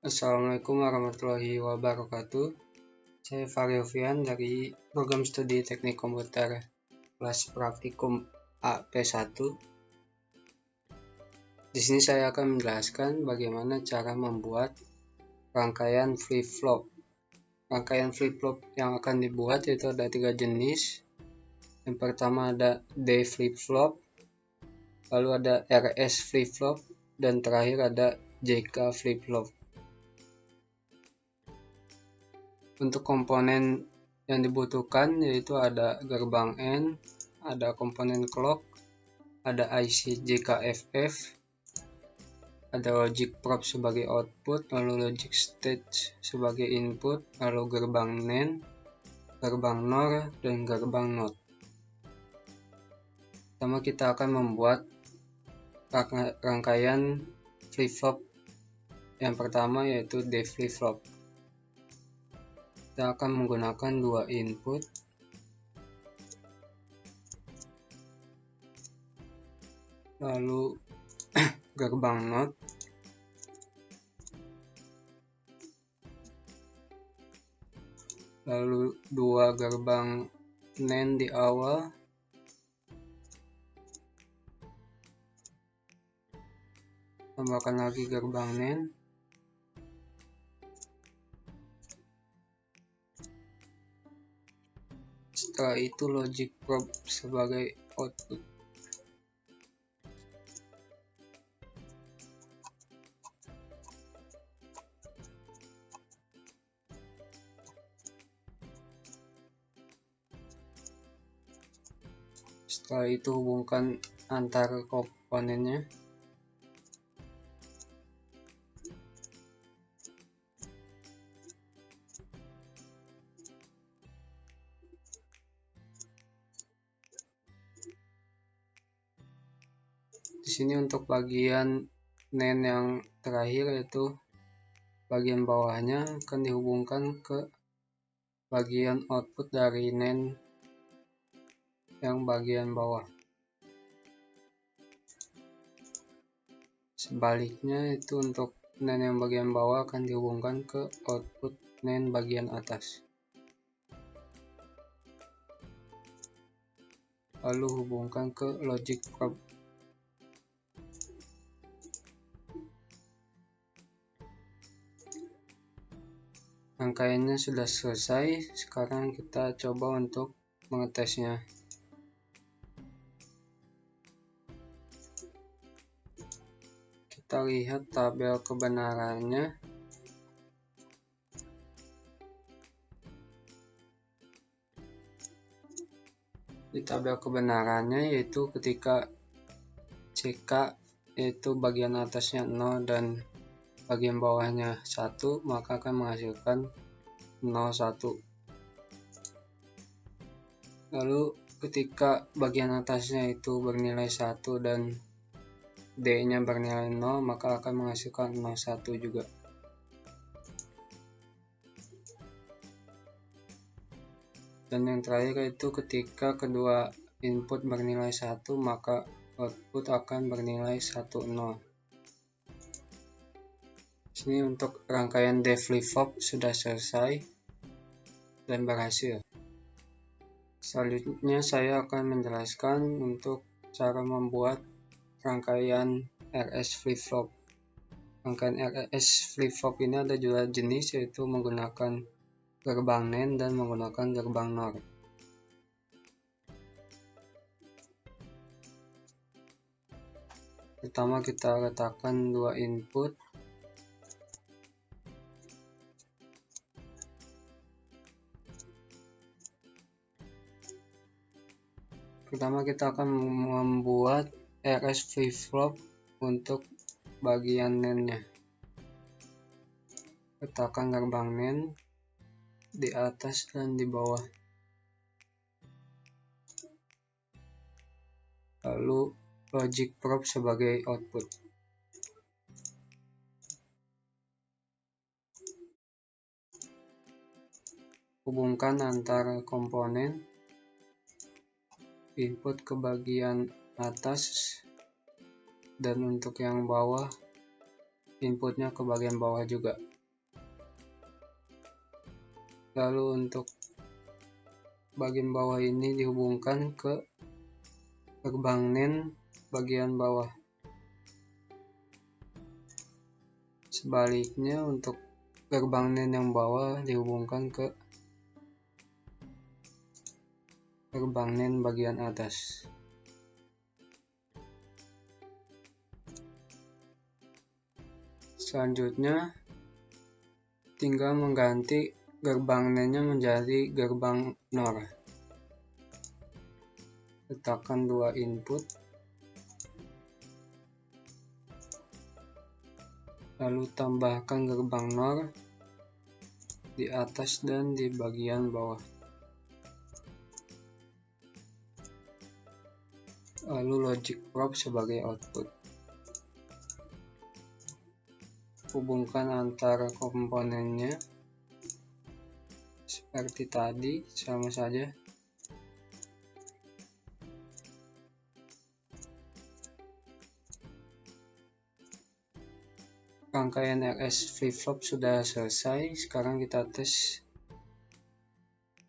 Assalamualaikum warahmatullahi wabarakatuh. Saya Faryofian dari program studi teknik komputer kelas praktikum AP1. Di sini saya akan menjelaskan bagaimana cara membuat rangkaian flip-flop. Rangkaian flip-flop yang akan dibuat itu ada 3 jenis. Yang pertama ada D flip-flop, lalu ada RS flip-flop, dan terakhir ada JK flip-flop. Untuk komponen yang dibutuhkan yaitu ada gerbang N, ada komponen clock, ada IC JKFF, ada logic probe sebagai output, lalu logic stage sebagai input, lalu gerbang NAND, gerbang NOR, dan gerbang NOT. Pertama kita akan membuat rangkaian flip-flop yang pertama yaitu D flip-flop. Kita akan menggunakan 2 input, lalu gerbang NOT, lalu 2 gerbang NAND di awal, tambahkan lagi gerbang NAND, setelah itu logic probe sebagai output. Setelah itu hubungkan antar komponennya. Di sini untuk bagian NAND yang terakhir yaitu bagian bawahnya akan dihubungkan ke bagian output dari NAND yang bagian bawah. Sebaliknya itu untuk NAND yang bagian bawah akan dihubungkan ke output NAND bagian atas. Lalu hubungkan ke logic probe. Rangkaiannya sudah selesai, sekarang kita coba untuk mengetesnya. Kita lihat tabel kebenarannya. Di tabel kebenarannya yaitu ketika CK yaitu bagian atasnya 0 dan bagian bawahnya 1, maka akan menghasilkan 01. Lalu ketika bagian atasnya itu bernilai 1 dan D nya bernilai 0, maka akan menghasilkan 01 juga. Dan yang terakhir itu ketika kedua input bernilai 1, maka output akan bernilai 10. Sini untuk rangkaian D flip-flop sudah selesai dan berhasil. Selanjutnya saya akan menjelaskan untuk cara membuat rangkaian RS flip-flop. Rangkaian RS flip-flop ini ada 2 jenis yaitu menggunakan gerbang NAND dan menggunakan gerbang NOR. Pertama kita letakkan 2 input. Pertama kita akan membuat RS flip-flop untuk bagian NAND-nya. Letakkan gerbang NAND di atas dan di bawah. Lalu logic probe sebagai output. Hubungkan antara komponen input ke bagian atas dan untuk yang bawah inputnya ke bagian bawah juga. Lalu untuk bagian bawah ini dihubungkan ke gerbang NAND bagian bawah. Sebaliknya untuk gerbang NAND yang bawah dihubungkan ke gerbang NAND bagian atas. Selanjutnya tinggal mengganti gerbang NAND-nya menjadi gerbang NOR. Letakkan dua input, lalu tambahkan gerbang NOR di atas dan di bagian bawah. Lalu logic probe sebagai output. Hubungkan antara komponennya seperti tadi, sama saja. Rangkaian RS flip-flop sudah selesai. Sekarang kita tes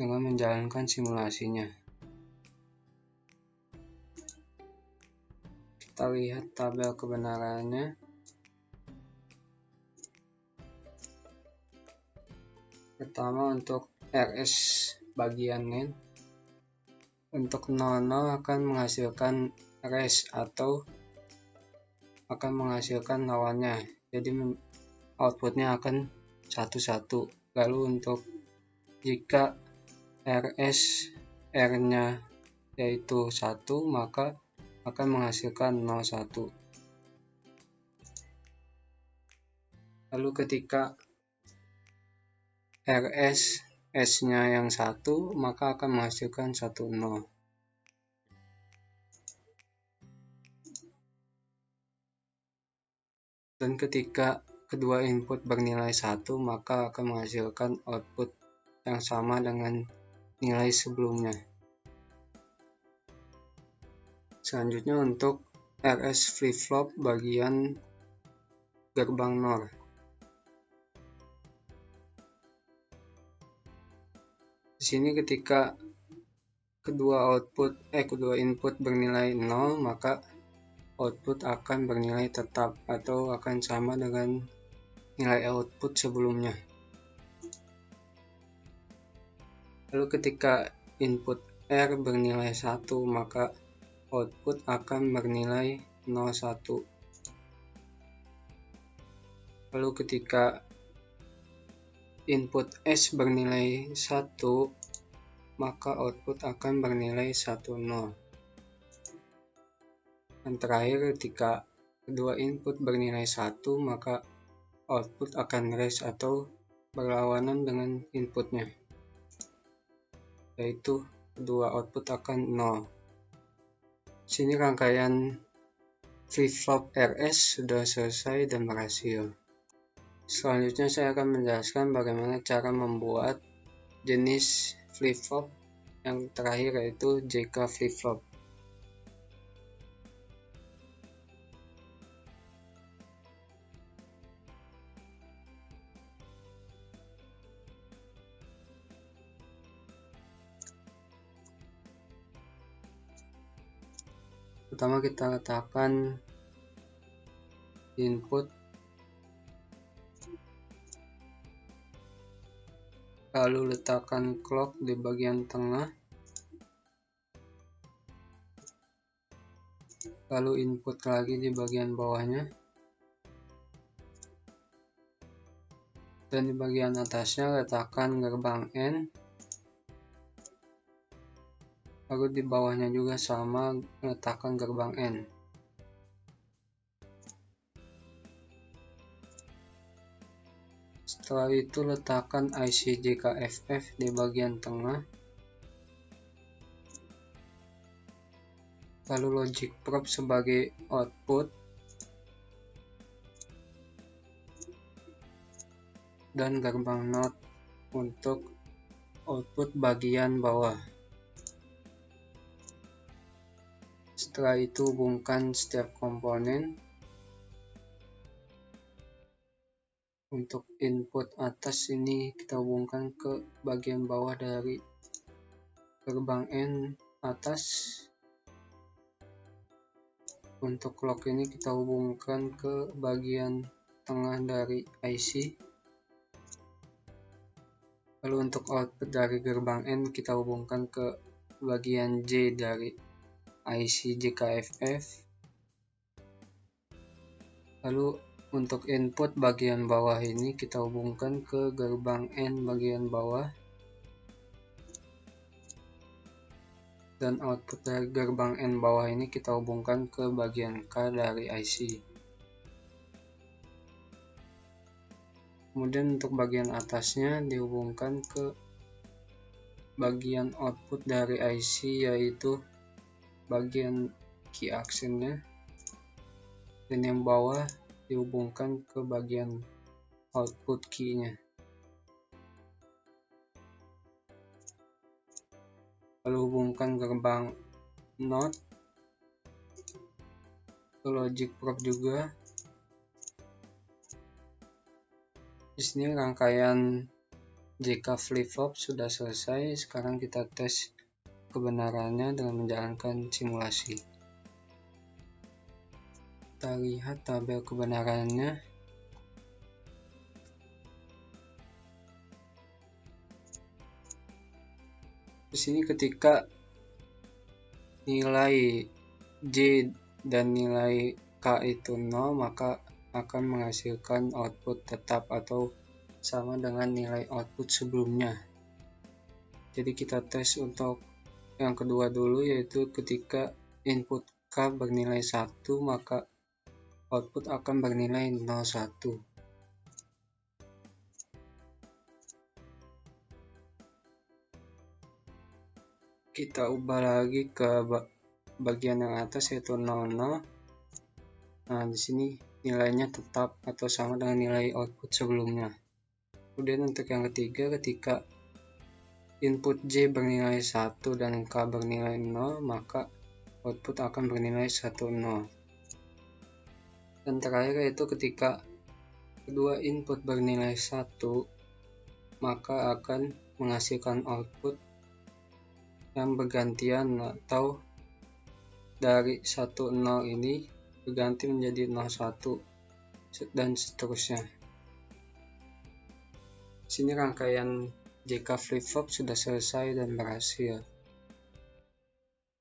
dengan menjalankan simulasinya. Kita lihat tabel kebenarannya. Pertama untuk RS bagian NAND. Untuk 00 akan menghasilkan res atau akan menghasilkan lawannya. Jadi outputnya akan 11. Lalu untuk jika RS R-nya yaitu 1, maka akan menghasilkan 01. Lalu ketika RS S-nya yang 1, maka akan menghasilkan 10. Dan ketika kedua input bernilai 1, maka akan menghasilkan output yang sama dengan nilai sebelumnya. Selanjutnya untuk RS flip-flop bagian gerbang NOR. Di sini ketika kedua input bernilai 0, maka output akan bernilai tetap atau akan sama dengan nilai output sebelumnya. Lalu ketika input R bernilai 1, maka output akan bernilai 01. Lalu ketika input S bernilai 1, maka output akan bernilai 10. Dan terakhir, ketika kedua input bernilai 1, maka output akan res atau berlawanan dengan inputnya, yaitu kedua output akan 0. Sini rangkaian flip-flop RS sudah selesai dan berhasil. Selanjutnya saya akan menjelaskan bagaimana cara membuat jenis flip-flop yang terakhir, yaitu JK flip-flop. Pertama kita letakkan input, lalu letakkan clock di bagian tengah, lalu input lagi di bagian bawahnya, dan di bagian atasnya letakkan gerbang N, lalu di bawahnya juga sama, letakkan gerbang N. Setelah itu letakkan IC JKFF di bagian tengah, lalu logic probe sebagai output, dan gerbang NOT untuk output bagian bawah. Setelah itu hubungkan setiap komponen, Untuk input atas ini kita hubungkan ke bagian bawah dari gerbang N atas. Untuk clock ini kita hubungkan ke bagian tengah dari IC. Lalu untuk output dari gerbang N kita hubungkan ke bagian J dari IC JKFF. Lalu untuk input bagian bawah ini kita hubungkan ke gerbang N bagian bawah. Dan output dari gerbang N bawah ini kita hubungkan ke bagian K dari IC. Kemudian untuk bagian atasnya dihubungkan ke bagian output dari IC, yaitu bagian key actionnya, dan yang bawah dihubungkan ke bagian output key-nya. Lalu hubungkan gerbang NOT ke logic probe juga. Di sini rangkaian JK flip-flop sudah selesai. Sekarang kita tes kebenarannya dengan menjalankan simulasi. Kita lihat tabel kebenarannya. Di sini ketika nilai J dan nilai K itu 0, maka akan menghasilkan output tetap atau sama dengan nilai output sebelumnya. Jadi kita tes untuk yang kedua dulu, yaitu ketika input K bernilai 1, maka output akan bernilai 01. Kita ubah lagi ke bagian yang atas, yaitu 00. Nah, di sini nilainya tetap atau sama dengan nilai output sebelumnya. Kemudian untuk yang ketiga, ketika input J bernilai 1 dan K bernilai 0, maka output akan bernilai 10. Dan terakhir yaitu ketika kedua input bernilai 1, maka akan menghasilkan output yang bergantian, atau dari 10 ini berganti menjadi 01 dan seterusnya. Sini rangkaian JK flip-flop sudah selesai dan berhasil.